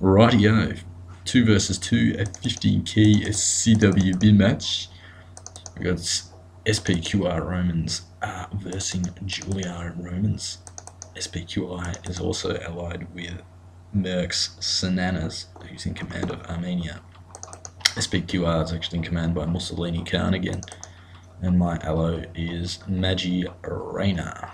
Rightio, 2 versus 2 at 15 key CWB match. We got SPQR Romans versus julii Romans. SPQI is also allied with Mercs Sennaners, who's in command of Armenia. SPQR is actually in command by Mousolini Khan again, and my ally is Maji Rayder.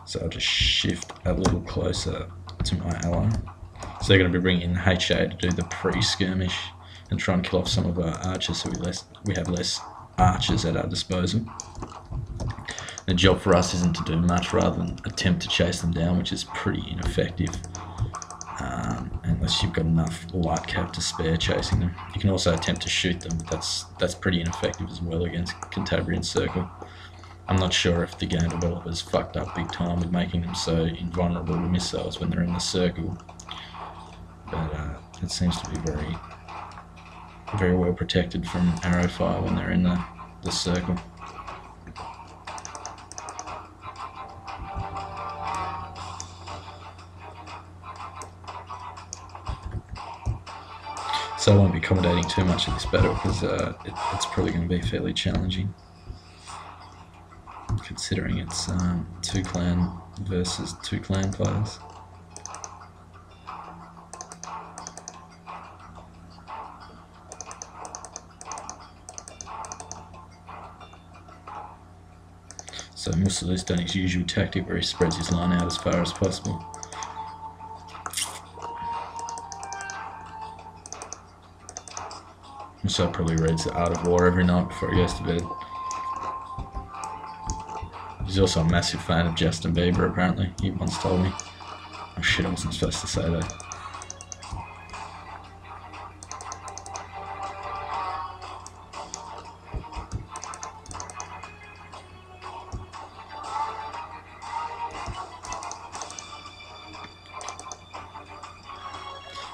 So I'll just shift a little closer to my ally. So they're going to be bringing in HA to do the pre-skirmish and try and kill off some of our archers, so we have less archers at our disposal. The job for us isn't to do much rather than attempt to chase them down, which is pretty ineffective unless you've got enough light cav to spare chasing them. You can also attempt to shoot them, but that's pretty ineffective as well against Cantabrian Circle. I'm not sure if the game developers fucked up big time with making them so invulnerable to missiles when they're in the circle, but it seems to be very, very well protected from arrow fire when they're in the circle. So I won't be accommodating too much of this battle because it's probably going to be fairly challenging, considering it's 2 clan versus 2 clan players. So Mousolini's done his usual tactic where he spreads his line out as far as possible. So probably reads The Art of War every night before he goes to bed. He's also a massive fan of Justin Bieber, apparently. He once told me. Oh shit, I wasn't supposed to say that.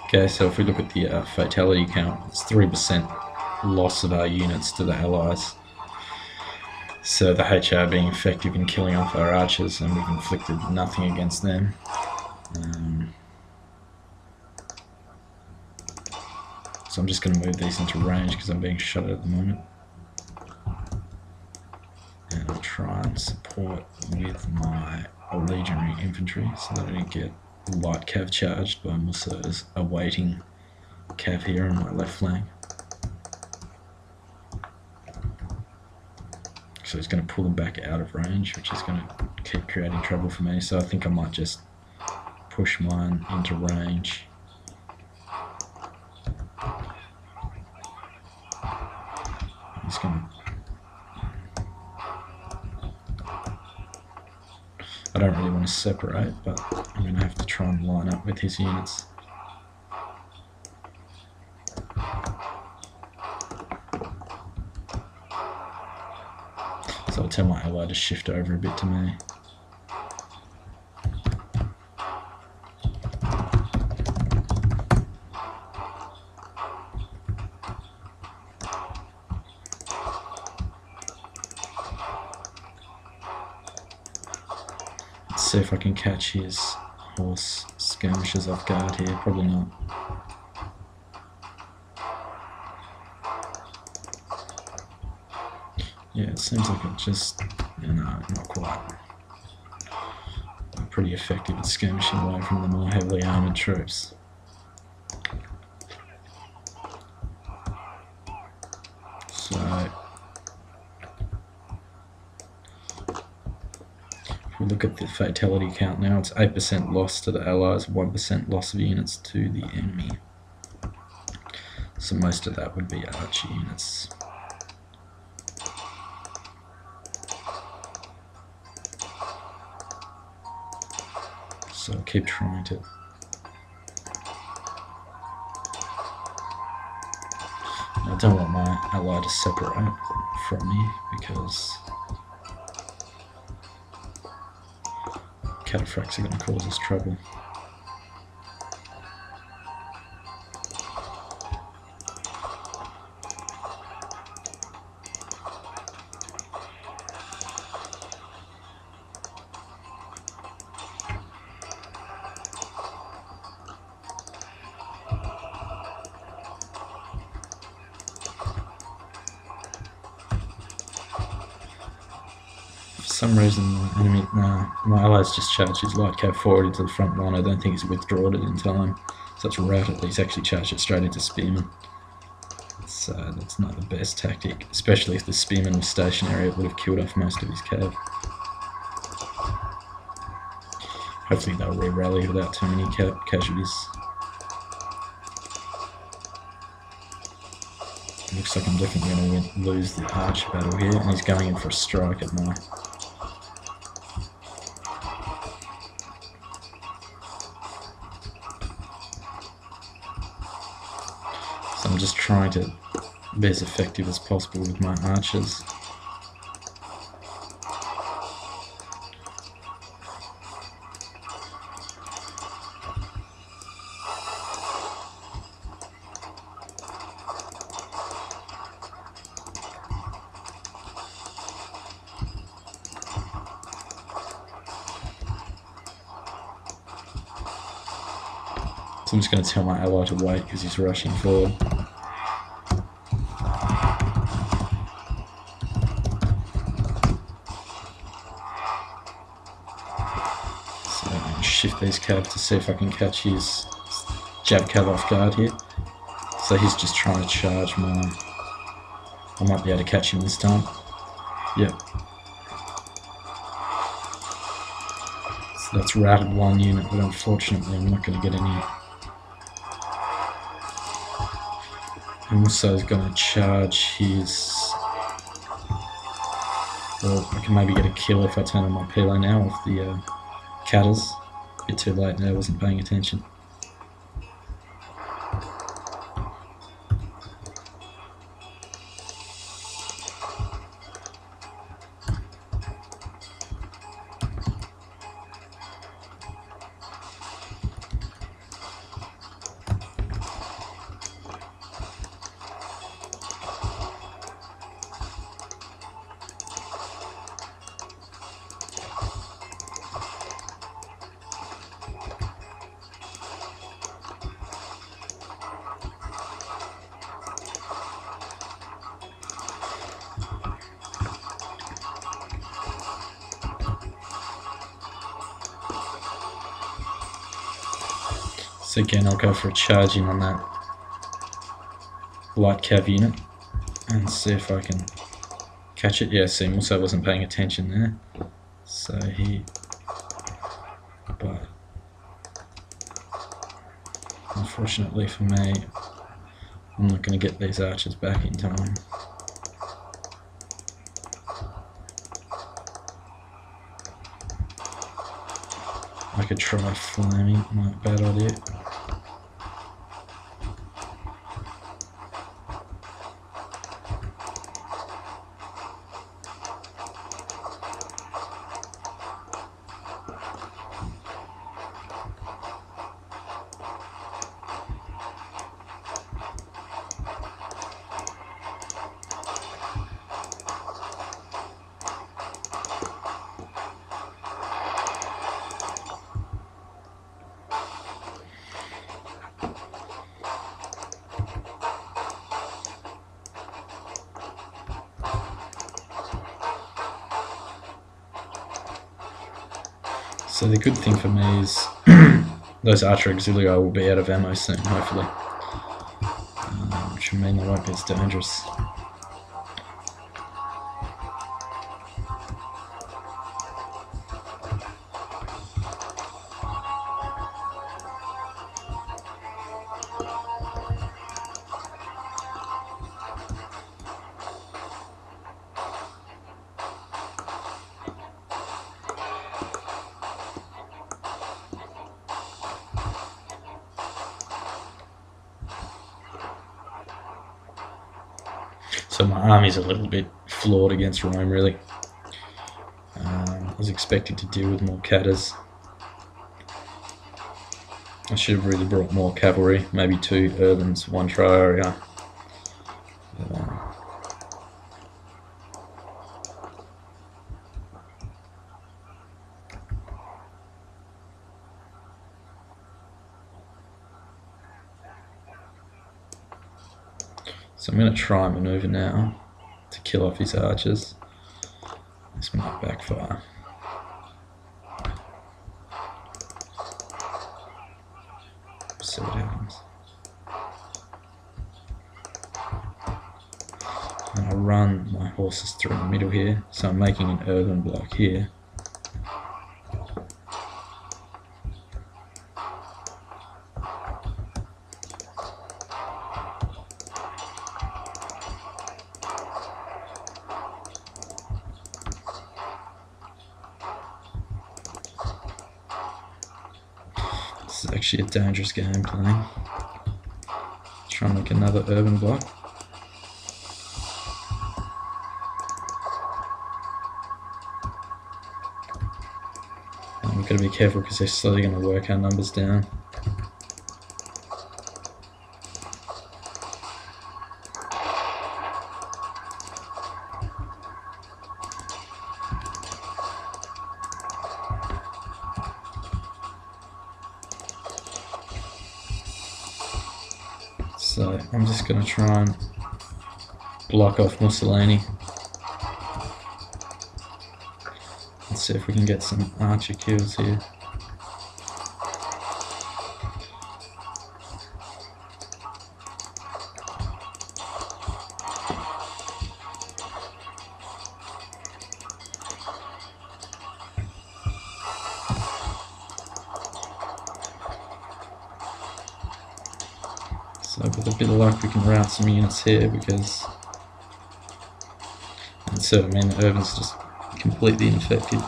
Okay, so if we look at the fatality count, it's 3% loss of our units to the allies. So the HR being effective in killing off our archers, and we've inflicted nothing against them. So I'm just going to move these into range because I'm being shot at the moment. And I'll try and support with my legionary infantry so that I don't get light cav charged by Musa's awaiting cav here on my left flank. So he's going to pull them back out of range, which is going to keep creating trouble for me. So I think I might just push mine into range. He's going to... I don't really want to separate, but I'm going to have to try and line up with his units. So I'll tell my ally to shift over a bit to me. Let's see if I can catch his horse skirmishes off guard here. Probably not. Yeah, it seems like it just... no, not quite. I'm pretty effective at skirmishing away from the more heavily armoured troops. So... if we look at the fatality count now, it's 8% loss to the allies, 1% loss of units to the enemy. So most of that would be archer units. So I'll keep trying to... I don't want my ally to separate from me because cataphracts are going to cause us trouble. some reason my allies just charged his light cav forward into the front line. I don't think he's withdrawn it in time. So it's routed. He's actually charged it straight into spearmen. So that's not the best tactic, especially if the spearman was stationary. It would have killed off most of his cav. Hopefully they'll re-rally without too many casualties. Looks like I'm definitely going to lose the archer battle here, and he's going in for a strike at my... So I'm just trying to be as effective as possible with my archers. So I'm just going to tell my ally to wait because he's rushing forward. So I'm going to shift these cav to see if I can catch his jab cav off guard here. So he's just trying to charge my... I might be able to catch him this time. Yep. So that's routed one unit, but unfortunately I'm not going to get any... And also is going to charge his... Well, I can maybe get a kill if I turn on my Pilo now with the cutters. A bit too late now, I wasn't paying attention. So again, I'll go for a charge in on that light cav unit and see if I can catch it. Yeah, see, also wasn't paying attention there. So but unfortunately for me, I'm not going to get these archers back in time. I could try flaming, not a bad idea. So the good thing for me is those archer auxiliary will be out of ammo soon, hopefully, which will mean they won't be as dangerous. So my army's a little bit flawed against Rome, really. I was expecting to deal with more catters. I should have really brought more cavalry, maybe 2 urbans, 1 tri-area. So I'm going to try and manoeuvre now to kill off his archers. This might Backfire. See what happens. And I'll run my horses through the middle here, so I'm making an urban block here. This is actually a dangerous game playing. Try and make another urban block. And we've got to be careful because they're slowly going to work our numbers down. So I'm just going to try and block off Mousolini. Let's see if we can get some archer kills here. So with a bit of luck we can route some units here because instead the urban's just completely ineffective.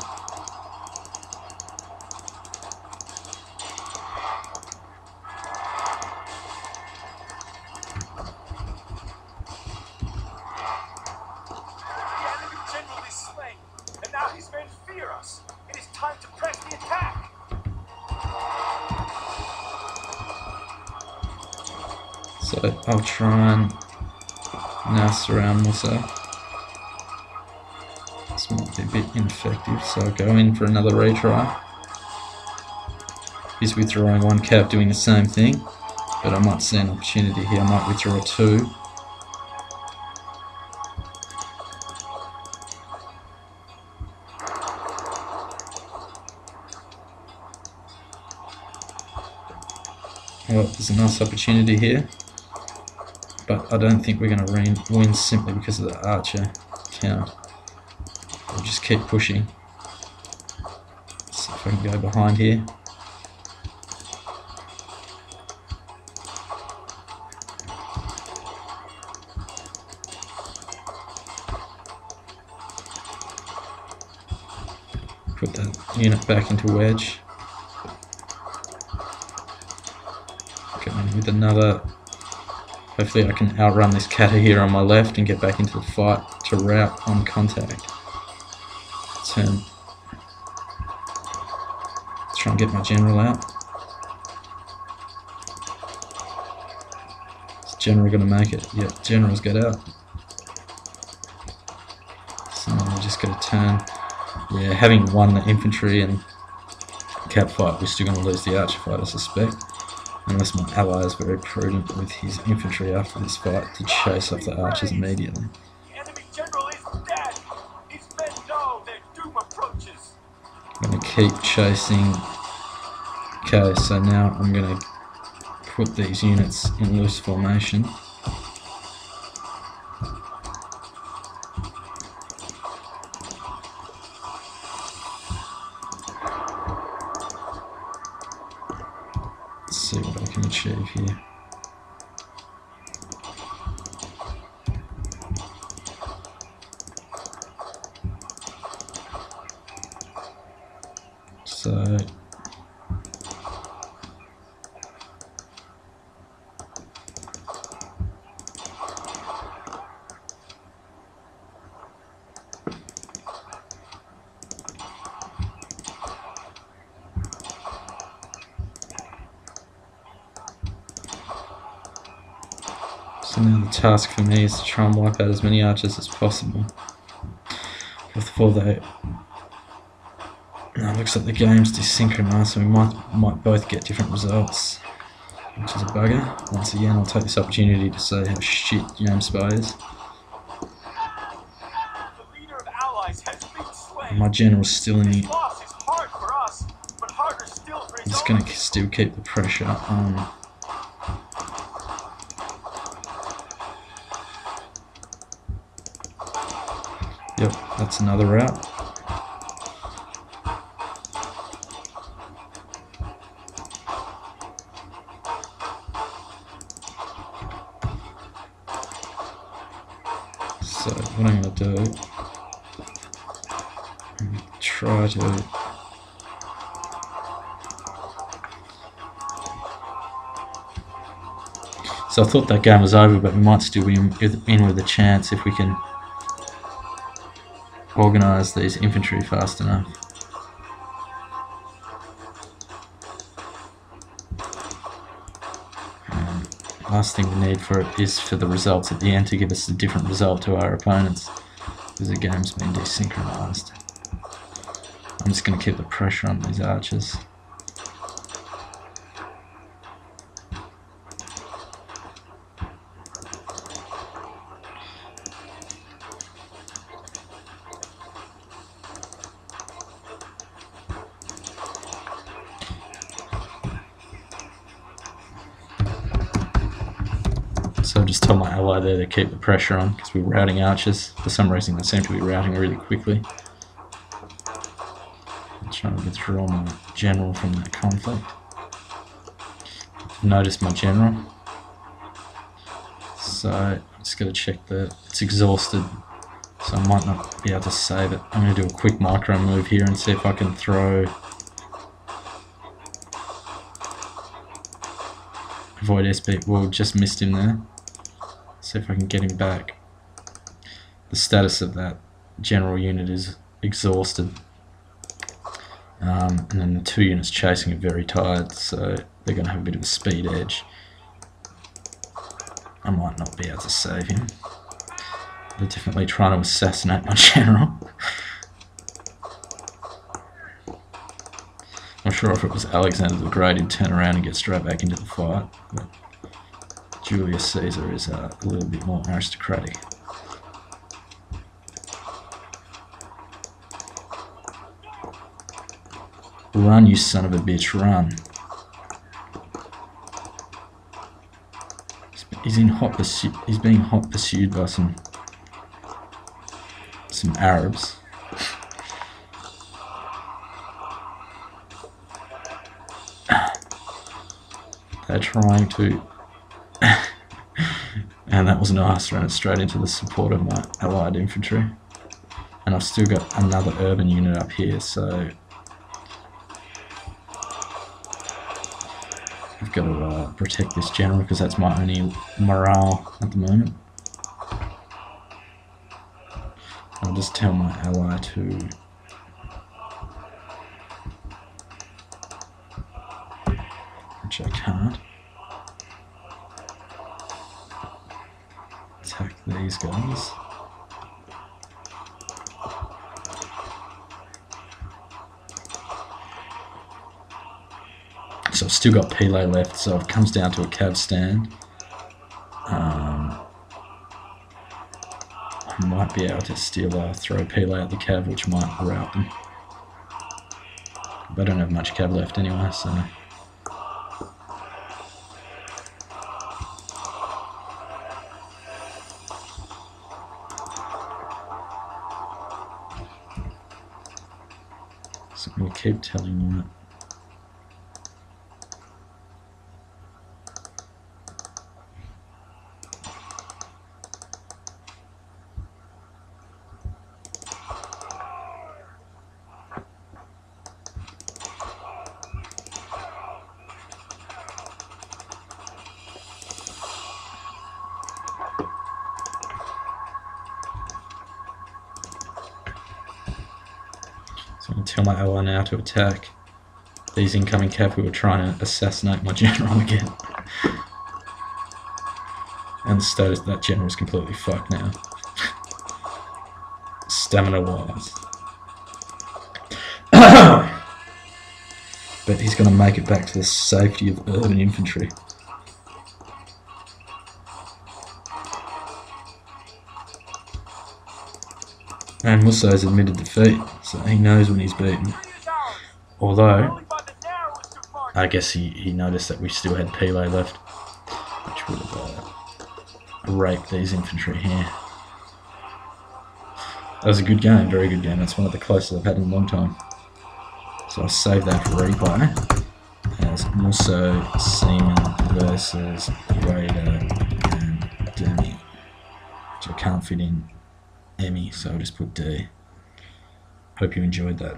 So I'll try and now surround myself. This might be a bit ineffective, so I'll go in for another retry. He's withdrawing one cap doing the same thing, but I might see an opportunity here. I might withdraw two. Well, there's a nice opportunity here. But I don't think we're going to win simply because of the archer count. We'll just keep pushing. See if I can go behind here. Put that unit back into wedge. Going with another. Hopefully I can outrun this catter here on my left and get back into the fight to rout on contact. Turn. Let's try and get my general out. Is general going to make it? Yeah, general's got out. So now we just got to turn. Yeah, having won the infantry and cap fight, we're still going to lose the archer fight, I suspect. Unless my ally is very prudent with his infantry after this fight to chase off the archers immediately. The enemy general is dead. His men know their doom approaches. I'm going to keep chasing. Okay, so now I'm going to put these units in loose formation. Let's see what I can achieve here. So now the task for me is to try and wipe out as many archers as possible before they. Now it looks like the game's desynchronized, so we might both get different results, which is a bugger. Once again, I'll take this opportunity to say how shit Game Spy is. The leader of allies has been slain. My general's still in the... Loss is hard for us, but harder still for I'm just going to still keep the pressure on. Yep, that's another route. So what I'm going to do, try to so I thought that game was over, but we might still be in with a chance if we can organise these infantry fast enough. Last thing we need for it is for the results at the end to give us a different result to our opponents, because the game's been desynchronised. I'm just going to keep the pressure on these archers. So I'll just tell my ally there to keep the pressure on, because we're routing archers. For some reason they seem to be routing really quickly. I'm trying to withdraw my general from that conflict. Notice my general. So I'm just going to check that it's exhausted, so I might not be able to save it. I'm going to do a quick micro move here and see if I can throw... Avoid SP. Well, just missed him there. See if I can get him back. The status of that general unit is exhausted. And then the two units chasing are very tired, so they're going to have a bit of a speed edge. I might not be able to save him. They're definitely trying to assassinate my general. I'm sure if it was Alexander the Great, he'd turn around and get straight back into the fight. But Julius Caesar is a little bit more aristocratic. Run, you son of a bitch, run. He's in hot pursuit. He's being hot pursued by some Arabs. They're trying to... and that was nice, ran it straight into the support of my allied infantry. And I've still got another urban unit up here, so... I've got to protect this general, because that's my only morale at the moment. I'll just tell my ally to... which I can't. Attack these guys. So I've still got Pele left, so it comes down to a cav stand. I might be able to still throw Pele at the cav, which might rout them. But I don't have much cav left anyway, so... So I'm going to keep telling them that. So I'm going to tell my ally now to attack these incoming cav who are trying to assassinate my general again. And the status of that general is completely fucked now. Stamina wise. But he's going to make it back to the safety of urban infantry. And Musso's admitted defeat, so he knows when he's beaten. Although, I guess he noticed that we still had Pele left, which would have raped these infantry here. That was a good game, very good game. That's one of the closest I've had in a long time. So I'll save that for replay as Mousso, Seaman versus Rayder and Demi. Which I can't fit in Emmy, so I'll just put D. Hope you enjoyed that.